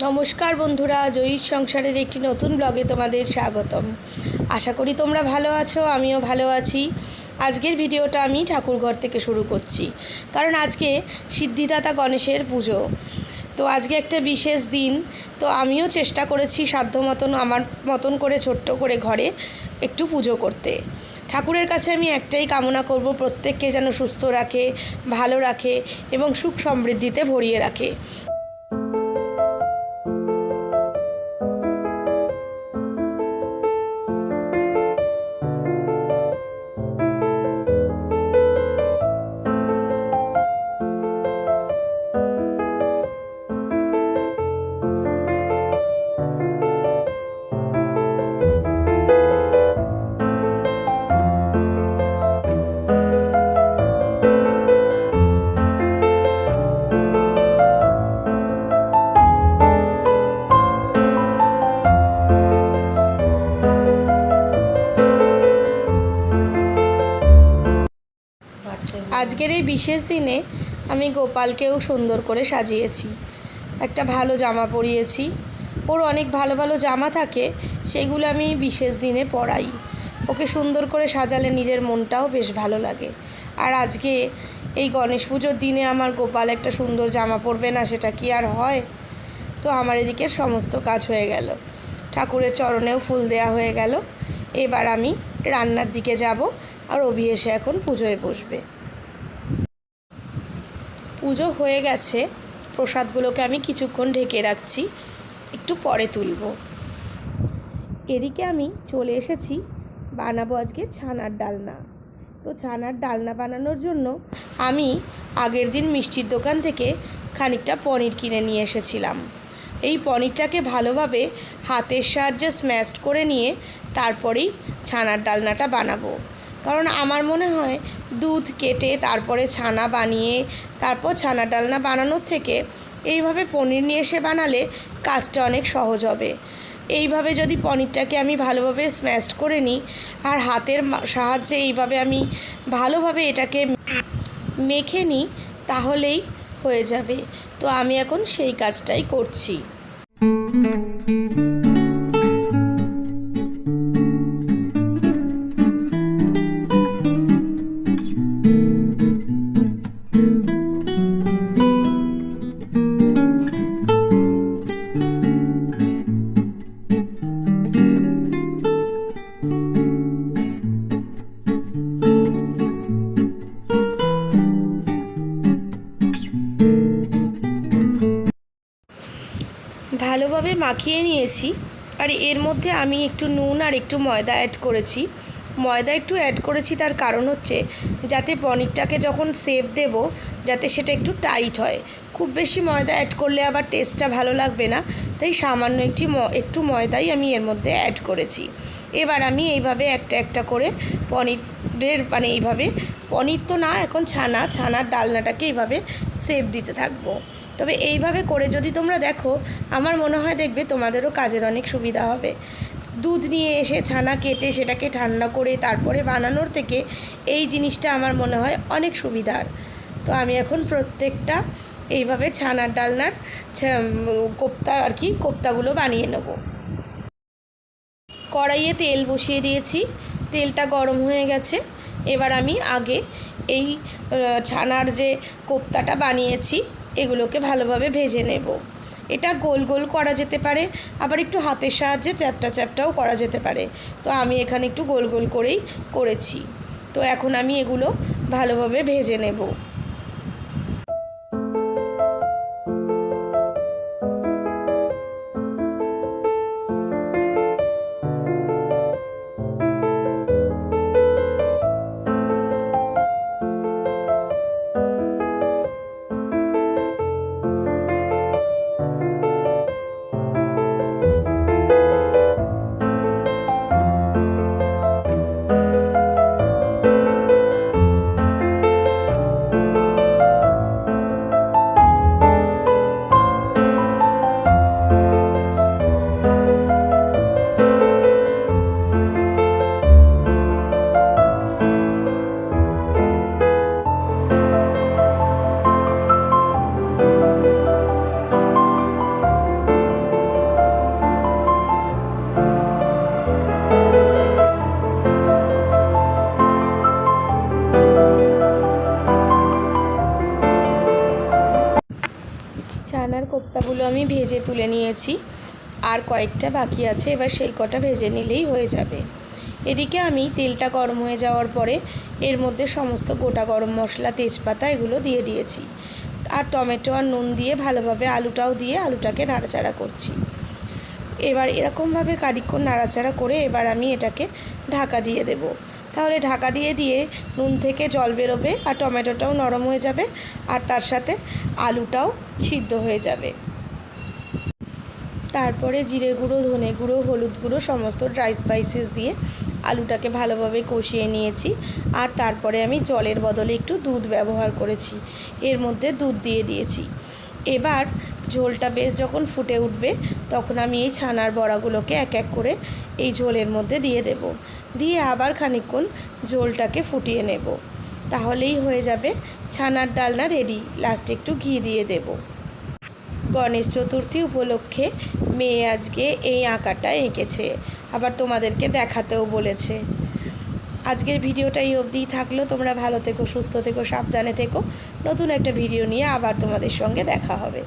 নমস্কার বন্ধুরা, জয়ীর সংসারের একটি নতুন ব্লগে তোমাদের স্বাগতম। আশা করি তোমরা ভালো আছো, আমিও ভালো আছি। আজকের ভিডিওটা আমি ঠাকুরঘর থেকে শুরু করছি, কারণ আজকে সিদ্ধিদাতা গণেশের পুজো। তো আজকে একটা বিশেষ দিন, তো আমিও চেষ্টা করেছি সাধ্য মতন আমার মতন করে ছোট্ট করে ঘরে একটু পুজো করতে। ঠাকুরের কাছে আমি একটাই কামনা করব, প্রত্যেককে যেন সুস্থ রাখে, ভালো রাখে এবং সুখ সমৃদ্ধিতে ভরিয়ে রাখে। আজকের এই বিশেষ দিনে আমি গোপালকেও সুন্দর করে সাজিয়েছি, একটা ভালো জামা পরিয়েছি। ওর অনেক ভালো ভালো জামা থাকে, সেগুলো আমি বিশেষ দিনে পরাই। ওকে সুন্দর করে সাজালে নিজের মনটাও বেশ ভালো লাগে। আর আজকে এই গণেশ পুজোর দিনে আমার গোপাল একটা সুন্দর জামা পরবে না, সেটা কি আর হয়? তো আমার এদিকের সমস্ত কাজ হয়ে গেল, ঠাকুরের চরণেও ফুল দেয়া হয়ে গেল। এবার আমি রান্নার দিকে যাব, আর অভি এসে এখন পুজোয় বসবে। পুজো হয়ে গেছে, প্রসাদগুলোকে আমি কিছুক্ষণ ঢেকে রাখছি, একটু পরে তুলব। এদিকে আমি চলে এসেছি, বানাবো আজকে ছানার ডালনা। তো ছানার ডালনা বানানোর জন্য আমি আগের দিন মিষ্টির দোকান থেকে খানিকটা পনির কিনে নিয়ে এসেছিলাম। এই পনিরটাকে ভালোভাবে হাতের সাহায্যে স্ম্যাশ করে নিয়ে তারপরেই ছানার ডালনাটা বানাবো। কারণ আমার মনে হয় দুধ কেটে তারপরে ছানা বানিয়ে তারপর ছানা ডালনা বানানোর থেকে এইভাবে পনির নিয়ে এসে বানালে কাজটা অনেক সহজ হবে। এইভাবে যদি পনিরটাকে আমি ভালোভাবে স্ম্যাশ করে নিই আর হাতের সাহায্যে এইভাবে আমি ভালোভাবে এটাকে মেখে নিই, তাহলেই হয়ে যাবে। তো আমি এখন সেই কাজটাই করছি। ভালোভাবে মাখিয়ে নিয়েছি, আর এর মধ্যে আমি একটু নুন আর একটু ময়দা অ্যাড করেছি। ময়দা একটু অ্যাড করেছি, তার কারণ হচ্ছে যাতে পনিরটাকে যখন শেপ দেব যাতে সেটা একটু টাইট হয়। খুব বেশি ময়দা অ্যাড করলে আবার টেস্টটা ভালো লাগবে না, তাই সামান্য একটু ময়দাই আমি এর মধ্যে অ্যাড করেছি। এবার আমি এইভাবে একটা একটা করে পনিরের এইভাবে পনির তো না, এখন ছানার ডালনাটাকে এইভাবে শেপ দিতে থাকবো। তবে এইভাবে করে যদি তোমরা দেখো, আমার মনে হয় দেখবে তোমাদেরও কাজের অনেক সুবিধা হবে। দুধ নিয়ে এসে ছানা কেটে সেটাকে ঠান্ডা করে তারপরে বানানোর থেকে এই জিনিসটা আমার মনে হয় অনেক সুবিধার। তো আমি এখন প্রত্যেকটা এইভাবে ছানার ডালনার কোপ্তা কোপ্তাগুলো বানিয়ে নেব। কড়াইয়ে তেল বসিয়ে দিয়েছি, তেলটা গরম হয়ে গেছে। এবার আমি আগে এই ছানার যে কোপ্তাটা বানিয়েছি এগুলোকে ভালোভাবে ভেজে নেব। এটা গোল গোল করা যেতে পারে, আবার একটু হাতের সাহায্যে চ্যাপটা চ্যাপটাও করা যেতে পারে। তো আমি এখানে একটু গোল গোল করেই করেছি। তো এখন আমি এগুলো ভালোভাবে ভেজে নেব। ছানার কোপ্তাগুলো আমি ভেজে তুলে নিয়েছি, আর কয়েকটা বাকি আছে, এবার সেই কটা ভেজে নিলেই হয়ে যাবে। এদিকে আমি তেলটা গরম হয়ে যাওয়ার পরে এর মধ্যে সমস্ত গোটা গরম মশলা, তেজপাতা এগুলো দিয়ে দিয়েছি, আর টমেটো আর নুন দিয়ে ভালোভাবে আলুটাও দিয়ে আলুটাকে নাড়াচাড়া করছি। এবার এরকমভাবে খানিকক্ষণ নাড়াচাড়া করে এবার আমি এটাকে ঢাকা দিয়ে দেব। তাহলে ঢাকা দিয়ে নুন থেকে জল বেরোবে, আর টমেটোটাও নরম হয়ে যাবে, আর তার সাথে আলুটাও সিদ্ধ হয়ে যাবে। তারপরে জিরে গুঁড়ো, ধনে গুঁড়ো, হলুদ গুঁড়ো সমস্ত ড্রাই স্পাইসেস দিয়ে আলুটাকে ভালোভাবে কষিয়ে নিয়েছি। আর তারপরে আমি জলের বদলে একটু দুধ ব্যবহার করেছি, এর মধ্যে দুধ দিয়ে দিয়েছি। এবার ঝোলটা বেশ যখন ফুটে উঠবে তখন আমি এই ছানার বড়াগুলোকে এক এক করে এই ঝোলের মধ্যে দিয়ে দেব, দিয়ে আবার খানিকক্ষণ ঝোলটাকে ফুটিয়ে নেব। তাহলেই হয়ে যাবে ছানার ডালনা রেডি। লাস্টে একটু ঘি দিয়ে দেব। গণেশ চতুর্থী উপলক্ষে মেয়ে আজকে এই আঁকাটা এঁকেছে, আবার তোমাদেরকে দেখাতেও বলেছে। আজকের ভিডিওটা এই অবধিই থাকলো। তোমরা ভালো থেকো, সুস্থ থেকো, সাবধানে থেকো। নতুন একটা ভিডিও নিয়ে আবার তোমাদের সঙ্গে দেখা হবে।